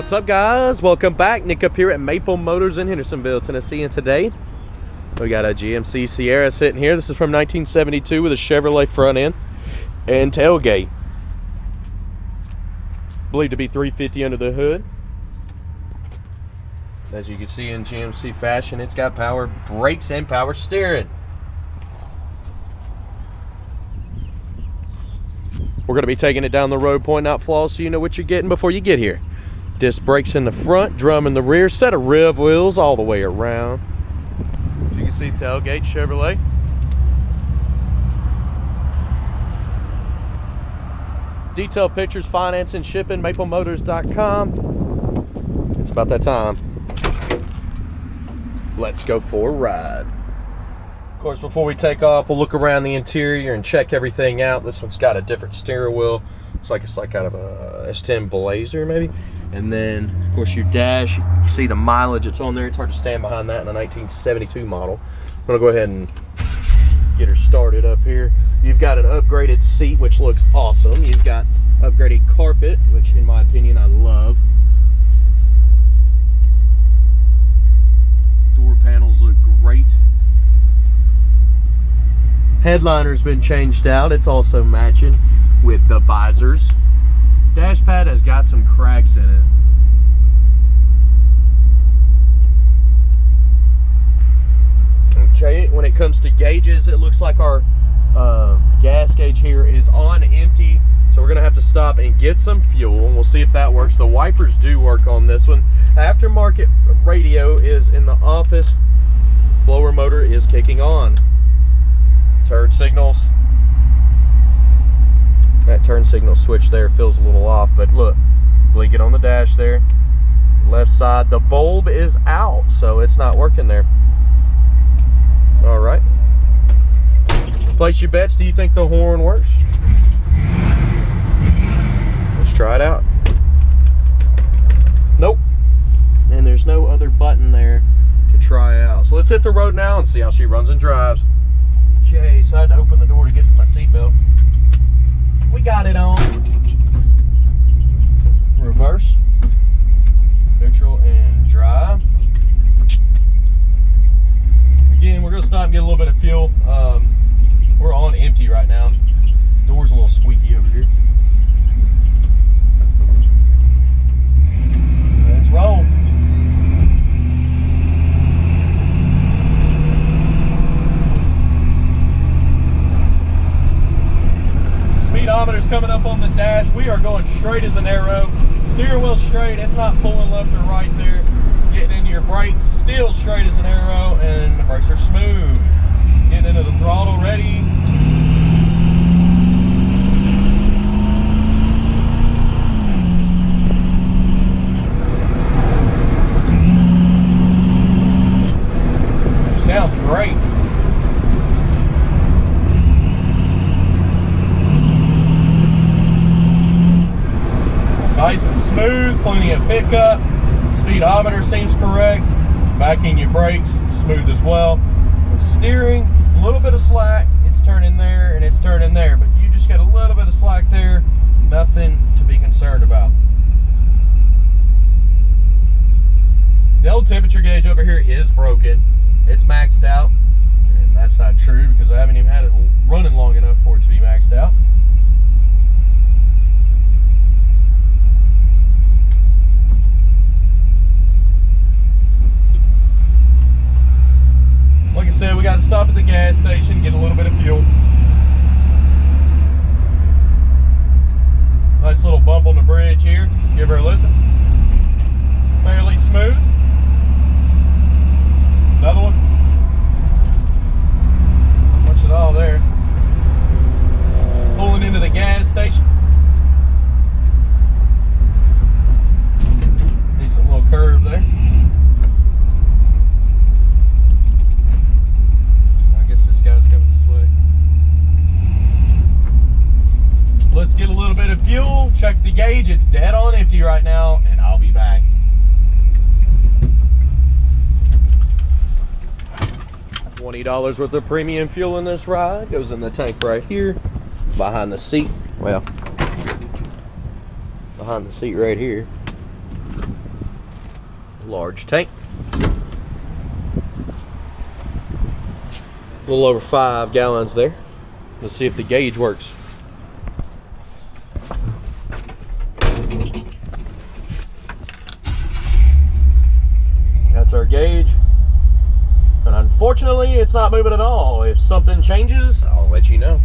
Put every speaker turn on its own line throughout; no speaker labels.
What's up, guys? Welcome back. Nick up here at Maple Motors in Hendersonville, Tennessee, and today we got a GMC Sierra sitting here. This is from 1972 with a Chevrolet front end and tailgate. Believed to be 350 under the hood. As you can see in GMC fashion, it's got power brakes and power steering. We're going to be taking it down the road, pointing out flaws so you know what you're getting before you get here. Disc brakes in the front, drum in the rear, set of rev wheels all the way around. As you can see, tailgate Chevrolet. Detailed pictures, finance and shipping, maplemotors.com. It's about that time. Let's go for a ride. Of course, before we take off, we'll look around the interior and check everything out. This one's got a different steering wheel. It's like kind of a S10 Blazer, maybe. And then, of course, your dash. You can see the mileage it's on there. It's hard to stand behind that in a 1972 model. I'm going to go ahead and get her started up here. You've got an upgraded seat, which looks awesome. You've got upgraded carpet, which, in my opinion, I love. Door panels look great. Headliner's been changed out. It's also matching with the visors. Dash pad has got some cracks in it. Okay, when it comes to gauges, it looks like our gas gauge here is on empty, so we're gonna have to stop and get some fuel, and we'll see if that works. The wipers do work on this one. Aftermarket radio is in the office. Blower motor is kicking on. Turn signals. That turn signal switch there feels a little off, but look, blinking on the dash there. Left side, the bulb is out, so it's not working there. All right. Place your bets. Do you think the horn works? Let's try it out. Nope. And there's no other button there to try out. So let's hit the road now and see how she runs and drives. Okay, so I had to open the door to get to my seatbelt. We got it on. Reverse, neutral, and drive. Again, we're going to stop and get a little bit of fuel. We're on empty right now. Door's a little squeaky over here. Let's roll. Speedometer's coming up on the dash. We are going straight as an arrow. Steering wheel straight. It's not pulling left or right there. Getting into your brakes, still straight as an arrow, and the brakes are smooth. Getting into the throttle, ready. Sounds great. Nice and smooth, plenty of pickup. Speedometer seems correct. Backing your brakes, smooth as well. And steering, a little bit of slack. It's turning there and it's turning there, but you just got a little bit of slack there. Nothing to be concerned about. The old temperature gauge over here is broken. It's maxed out, and that's not true because I haven't even had it running long enough for it to be maxed out. Like I said, we got to stop at the gas station, get a little bit of fuel. Nice little bump on the bridge here. Give her a listen. Fairly smooth. Another one. Not much at all there. Pulling into the gas station. Decent little curve there. Let's get a little bit of fuel, check the gauge. It's dead on empty right now, and I'll be back. $20 worth of premium fuel in this ride. Goes in the tank right here, behind the seat. Well, behind the seat right here. Large tank. A little over 5 gallons there. Let's see if the gauge works. That's our gauge. And unfortunately, it's not moving at all. If something changes, I'll let you know.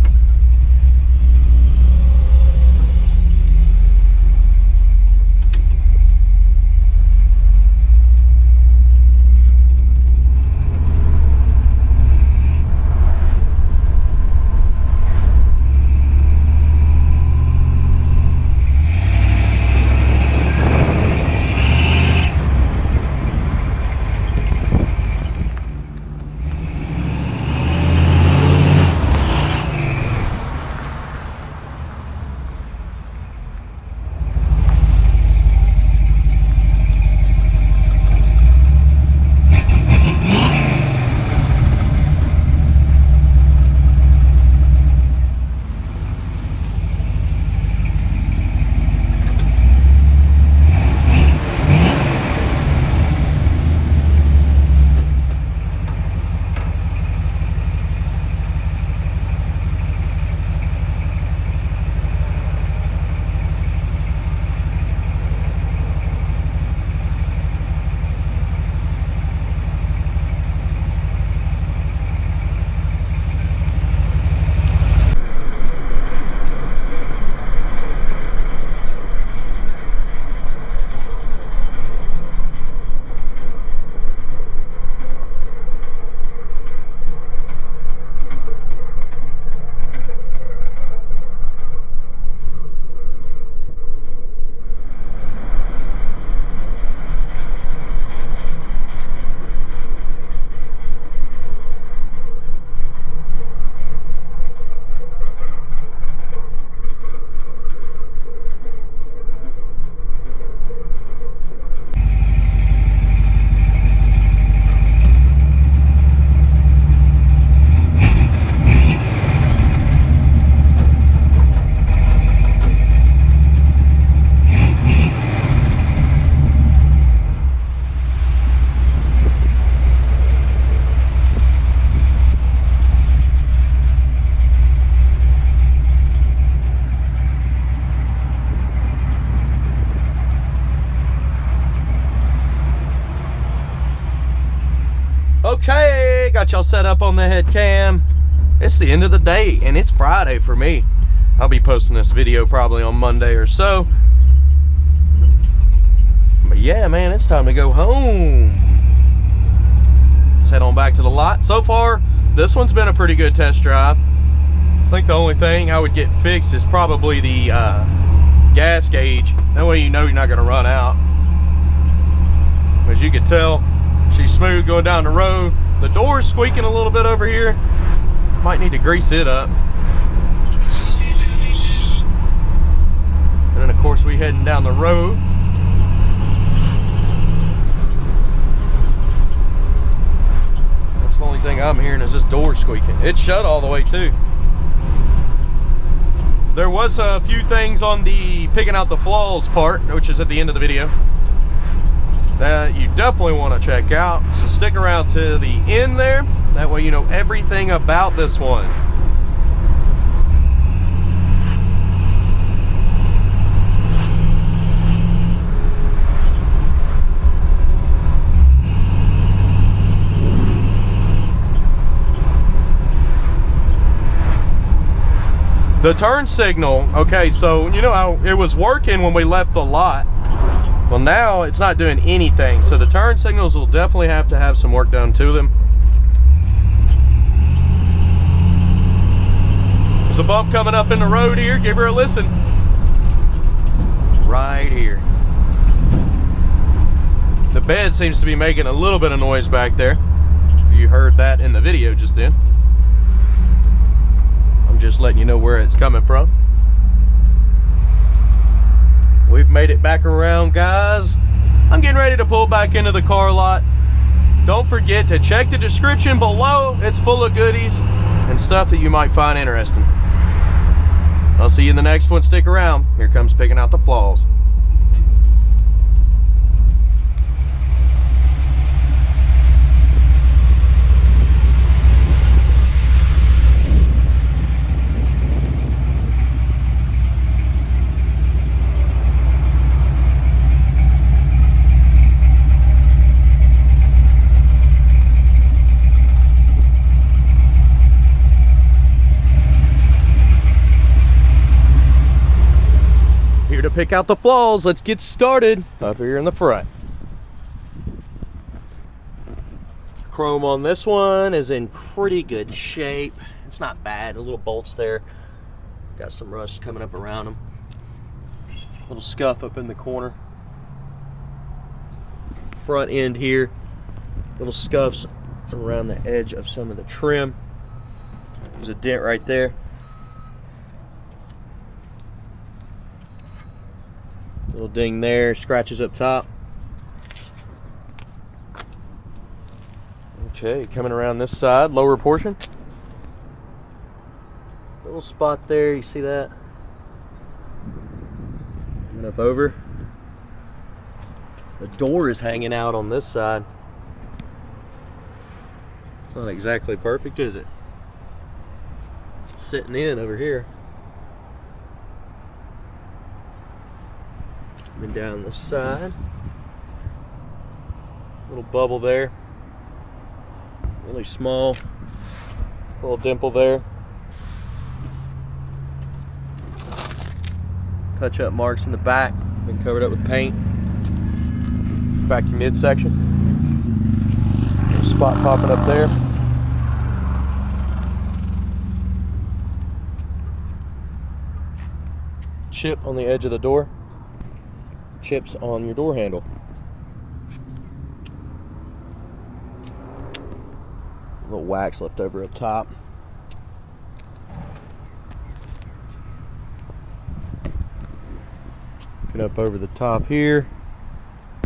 Okay, got y'all set up on the head cam. It's the end of the day and it's Friday for me. I'll be posting this video probably on Monday or so. But yeah, man, it's time to go home. Let's head on back to the lot. So far, this one's been a pretty good test drive. I think the only thing I would get fixed is probably the gas gauge. That way you know you're not going to run out. As you can tell, she's smooth going down the road. The door's squeaking a little bit over here. Might need to grease it up. And then of course we heading down the road. That's the only thing I'm hearing is this door squeaking. It's shut all the way too. There was a few things on the picking out the flaws part, which is at the end of the video, that you definitely want to check out. So stick around to the end there. That way you know everything about this one. The turn signal, okay, so you know how it was working when we left the lot. Well, now it's not doing anything, so the turn signals will definitely have to have some work done to them. There's a bump coming up in the road here. Give her a listen. Right here. The bed seems to be making a little bit of noise back there. You heard that in the video just then. I'm just letting you know where it's coming from. We've made it back around, guys. I'm getting ready to pull back into the car lot. Don't forget to check the description below. It's full of goodies and stuff that you might find interesting. I'll see you in the next one. Stick around. Here comes picking out the flaws. pick out the flaws. Let's get started up here in the front. Chrome on this one is in pretty good shape. It's not bad. The little bolts there, got some rust coming up around them. Little scuff up in the corner. Front end here, little scuffs around the edge of some of the trim. There's a dent right there. Little ding there, scratches up top. Okay, coming around this side, lower portion. Little spot there, you see that? Coming up over. The door is hanging out on this side. It's not exactly perfect, is it? It's sitting in over here. Coming down this side. Little bubble there. Really small. Little dimple there. Touch-up marks in the back. Been covered up with paint. Vacuum midsection. Spot popping up there. Chip on the edge of the door. Chips on your door handle. A little wax left over up top. Get up over the top here.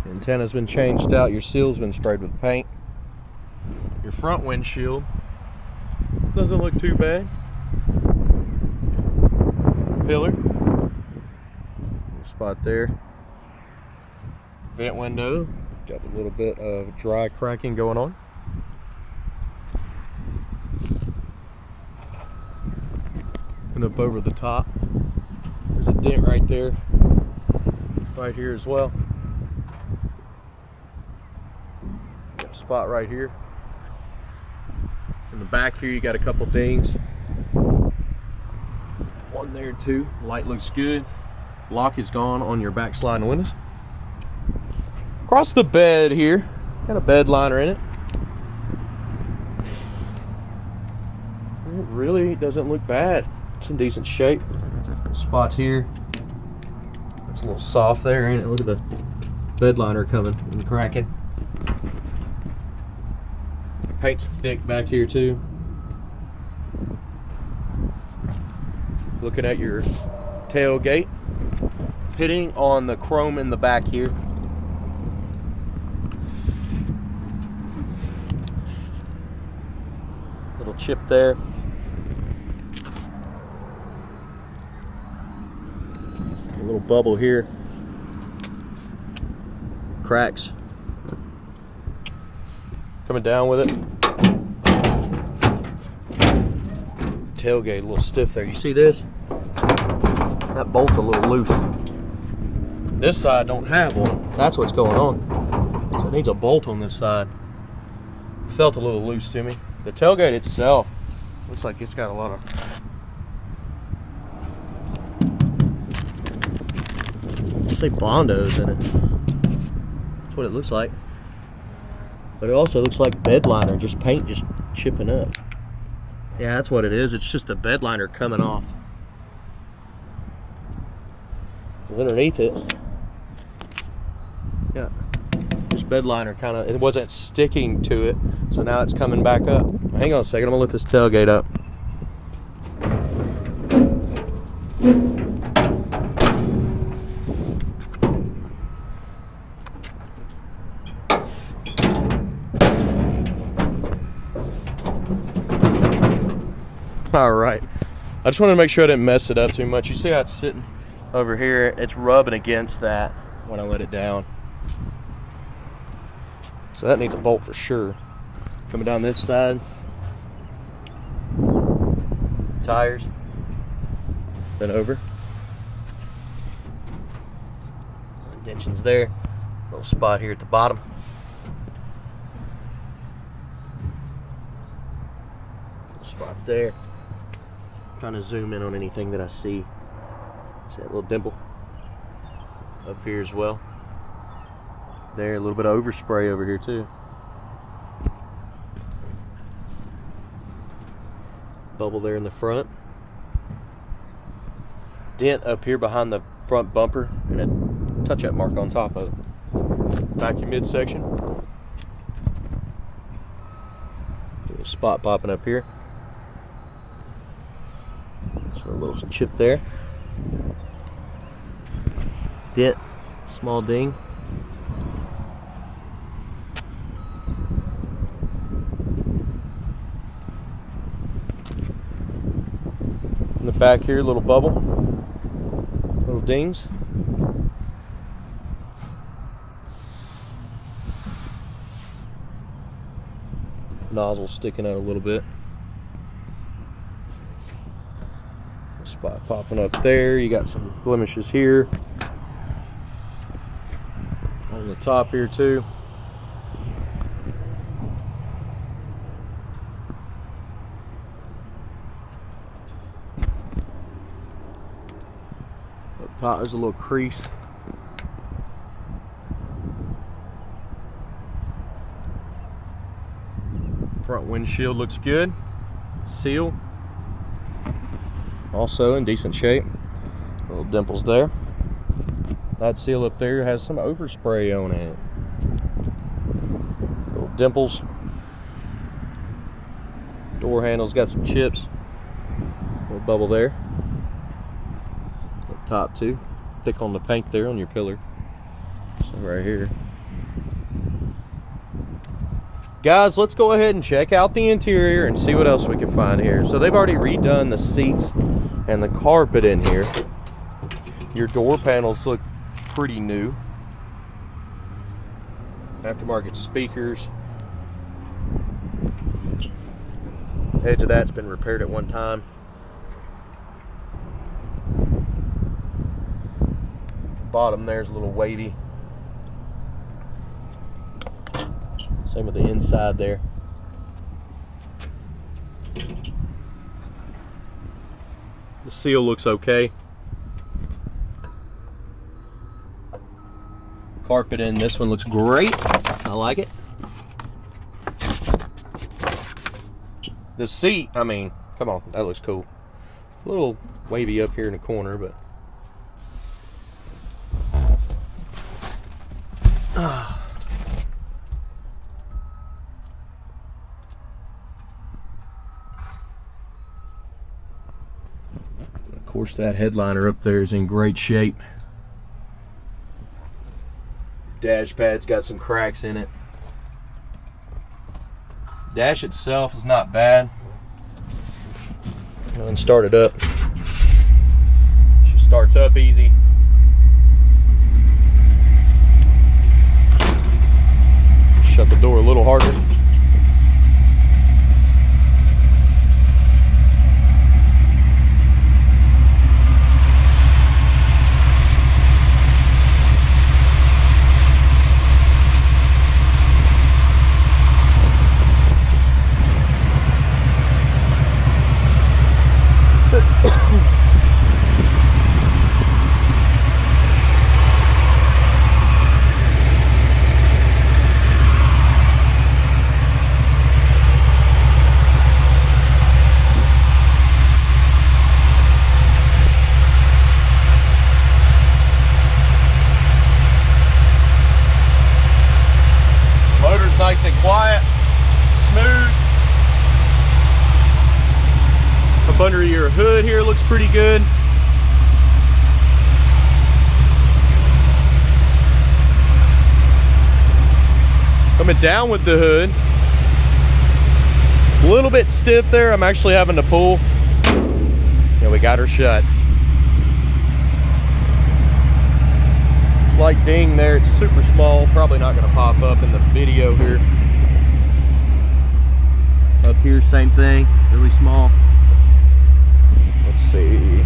The antenna's been changed out. Your seal's been sprayed with paint. Your front windshield doesn't look too bad. Pillar. Spot there. Vent window. Got a little bit of dry cracking going on. And up over the top. There's a dent right there. Right here as well. Got a spot right here. In the back here you got a couple dings. One there too. Light looks good. Lock is gone on your back sliding windows. Across the bed here, got a bed liner in it. It really doesn't look bad. It's in decent shape. Spots here. It's a little soft there, ain't it? Look at the bed liner coming and cracking. Paint's thick back here too. Looking at your tailgate. Pitting on the chrome in the back here. Little chip there. A little bubble here. Cracks. Coming down with it. Tailgate a little stiff there. You see this? That bolt's a little loose. This side don't have one. That's what's going on. So it needs a bolt on this side. Felt a little loose to me. The tailgate itself looks like it's got a lot of say Bondos in it. That's what it looks like. But it also looks like bed liner, just paint just chipping up. Yeah, that's what it is. It's just the bed liner coming off. Underneath it, yeah, just bed liner kind of, it wasn't sticking to it, so now it's coming back up. Hang on a second, I'm gonna lift this tailgate up. All right, I just wanted to make sure I didn't mess it up too much. You see how it's sitting over here? It's rubbing against that when I let it down. So that needs a bolt for sure. Coming down this side. Tires. Been over. Indentions there. Little spot here at the bottom. Little spot there. Trying to zoom in on anything that I see. See that little dimple? up here as well. There, a little bit of overspray over here too. Bubble there in the front. Dent up here behind the front bumper and a touch-up mark on top of it. Vacuum midsection. Little spot popping up here. So a little chip there. Dent, small ding. In the back here, little bubble, little dings. Nozzle sticking out a little bit. Spot popping up there. You got some blemishes here on the top here too. Up top there's a little crease. Front windshield looks good. Seal. Also in decent shape. Little dimples there. That seal up there has some overspray on it. Little dimples. Door handle's got some chips. Little bubble there. Up top too. Thick on the paint there on your pillar. So right here. Guys, let's go ahead and check out the interior and see what else we can find here. So they've already redone the seats and the carpet in here. Your door panels look pretty new. Aftermarket speakers. Edge of that's been repaired at one time. Bottom there's a little wavy. Same with the inside there. The seal looks okay. Carpet in this one looks great. I like it. The seat, I mean, come on, that looks cool. A little wavy up here in the corner, but of course that headliner up there is in great shape. Dash pad's got some cracks in it. Dash itself is not bad. Go ahead and start it up. She starts up easy. Shut the door a little harder. Nice and quiet, smooth. Up under your hood here looks pretty good. Coming down with the hood, a little bit stiff there. I'm actually having to pull. Yeah, we got her shut. Slight ding there, it's super small, probably not going to pop up in the video here. Up here, same thing, really small. Let's see.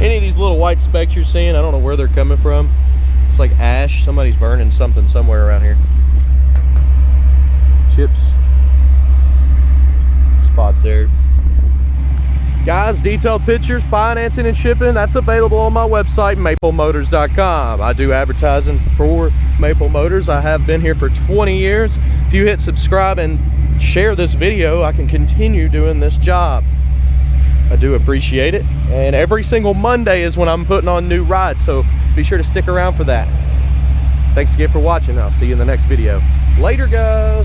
Any of these little white specks you're seeing, I don't know where they're coming from. It's like ash, somebody's burning something somewhere around here. Chips. Spot there. Guys, detailed pictures, financing, and shipping, that's available on my website, maplemotors.com. I do advertising for Maple Motors. I have been here for 20 years. If you hit subscribe and share this video, I can continue doing this job. I do appreciate it. And every single Monday is when I'm putting on new rides, so be sure to stick around for that. Thanks again for watching. I'll see you in the next video. Later, guys.